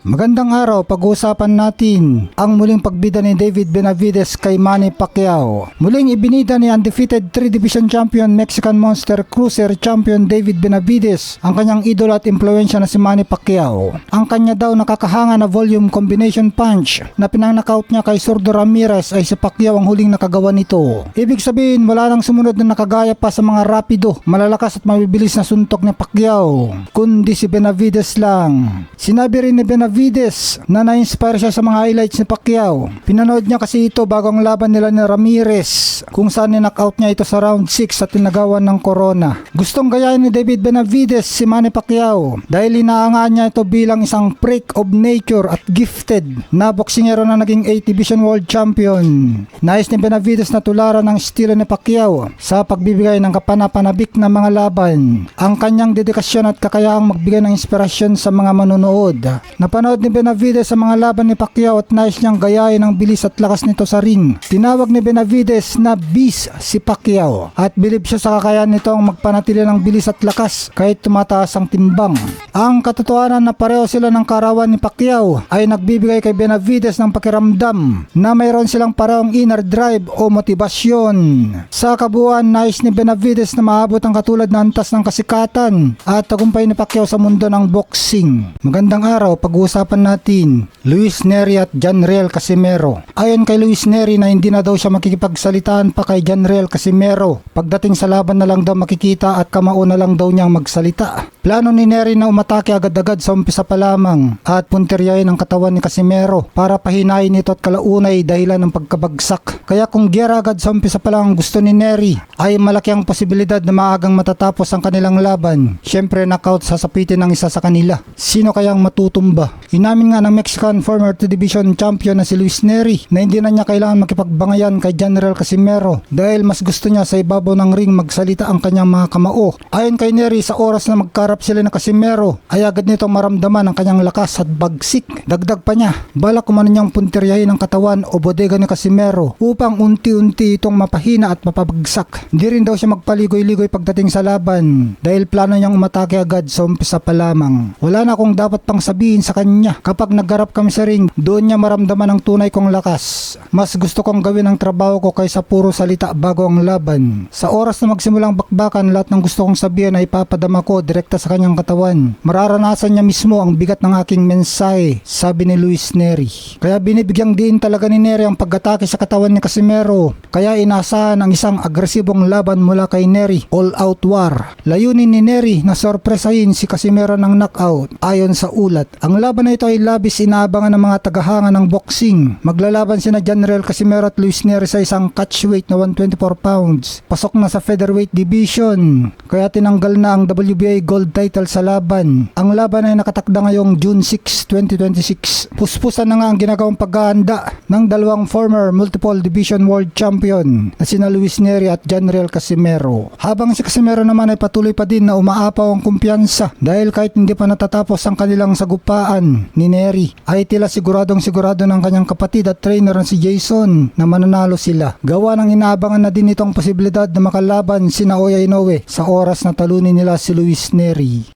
Magandang araw, pag-uusapan natin ang muling pagbida ni David Benavidez kay Manny Pacquiao. Muling ibinida ni undefeated 3-division champion Mexican Monster Cruiser champion David Benavidez ang kanyang idol at impluensya na si Manny Pacquiao. Ang kanya daw nakakahanga na volume combination punch na pinang-knockout niya kay Zurdo Ramirez ay si Pacquiao ang huling nakagawa nito. Ibig sabihin wala nang sumunod na nakagaya pa sa mga rapido, malalakas at mabibilis na suntok ni Pacquiao, kundi si Benavidez lang. Sinabi rin ni Benavidez na na-inspire siya sa mga highlights ni Pacquiao. Pinanood niya kasi ito bago ang laban nila ni Ramirez kung saan ni-knockout niya ito sa round 6 sa tinagawan ng Corona. Gustong gayahin ni David Benavidez si Manny Pacquiao dahil inaangaan niya ito bilang isang freak of nature at gifted na boksingero na naging 8th Division World Champion. Nais ni Benavidez na tularan ang estilo ni Pacquiao sa pagbibigay ng kapanapanabik na mga laban. Ang kanyang dedikasyon at kakayahang magbigay ng inspirasyon sa mga manonood. Napanood ni Benavidez sa mga laban ni Pacquiao at nais niyang gayahin ang bilis at lakas nito sa ring. Tinawag ni Benavidez na Beast si Pacquiao at bilib siya sa kakayahan nitong magpanatili ng bilis at lakas kahit tumataas ang timbang. Ang katotohanan na pareho sila ng karawan ni Pacquiao ay nagbibigay kay Benavidez ng pakiramdam na mayroon silang parehong inner drive o motibasyon. Sa kabuuan, nais ni Benavidez na maabot ang katulad na antas ng kasikatan at tagumpay ni Pacquiao sa mundo ng boxing. Magandang araw, pag-uusapan natin Luis Nery at Janriel Casimero. Ayon kay Luis Nery na hindi na daw siya makikipagsalitaan pa kay Janriel Casimero. Pagdating sa laban na lang daw makikita at kamao na lang daw niyang magsalita. Plano ni Nery na umatake agad-agad sa umpisa pa lamang at puntiryahin ang katawan ni Casimero para pahinain ito at kalaunay dahilan ng pagkabagsak. Kaya kung giyera agad sa umpisa pa lang ang gusto ni Nery ay malaki ang posibilidad na maagang matatapos ang kanilang laban. Siyempre knockout sasapitin ng isa sa kanila. Sino kayang matutumba? Inamin nga ng Mexican former 2 Division champion na si Luis Nery na hindi na niya kailangan makipagbangayan kay Janriel Casimero dahil mas gusto niya sa ibabaw ng ring magsalita ang kanyang mga kamao. Ayon kay Nery, sa oras na magkarap sila ng Casimero ay agad nitong maramdaman ang kanyang lakas at bagsik. Dagdag pa niya, balak kumano niyang puntiryahin ang katawan o bodega ni Casimero upang unti-unti itong mapahina at mapabagsak. Hindi rin daw siya magpaligoy-ligoy pagdating sa laban dahil plano niyang umatake agad sa umpisa pa lamang. Wala na akong dapat pang sabihin sa kanya. Kapag naggarap kami sa ring, doon niya maramdaman ang tunay kong lakas. Mas gusto kong gawin ang trabaho ko kaysa puro salita bago ang laban. Sa oras na magsimulang bakbakan, lahat ng gusto kong sabihin ay ipapadama ko direkta sa kanyang katawan. Mararanasan niya mismo ang bigat ng aking mensahe, sabi ni Luis Nery. Kaya binibigyang diin talaga ni Nery ang pag-atake sa katawan ni Casimero. Kaya inasahan ang isang agresibong laban mula kay Nery, all-out war. Layunin ni Nery na sorpresahin si Casimero ng knockout. Ayon sa ulat, ang laban na ito ay labis inaabangan ng mga tagahanga ng boxing. Maglalaban sina Janriel Casimero at Luis Nery sa isang catchweight na 124 pounds. Pasok na sa featherweight division. Kaya tinanggal na ang WBA gold title sa laban. Ang laban ay nakatakda ngayong June 6, 2026. Puspusan na nga ang ginagawang paghahanda ng dalawang former multiple division world champion na sina Luis Nery at Janriel Casimero. Habang si Casimero naman ay patuloy pa din na umaapaw ang kumpiyansa dahil kahit hindi pa natatapos ang kanilang sagupaan ni Nery ay tila siguradong sigurado ng kanyang kapatid at trainer na si Jason na mananalo sila. Gawa ng inaabangan na din itong posibilidad na makalaban sina Oya Inoue sa oras na talunin nila si Luis Nery.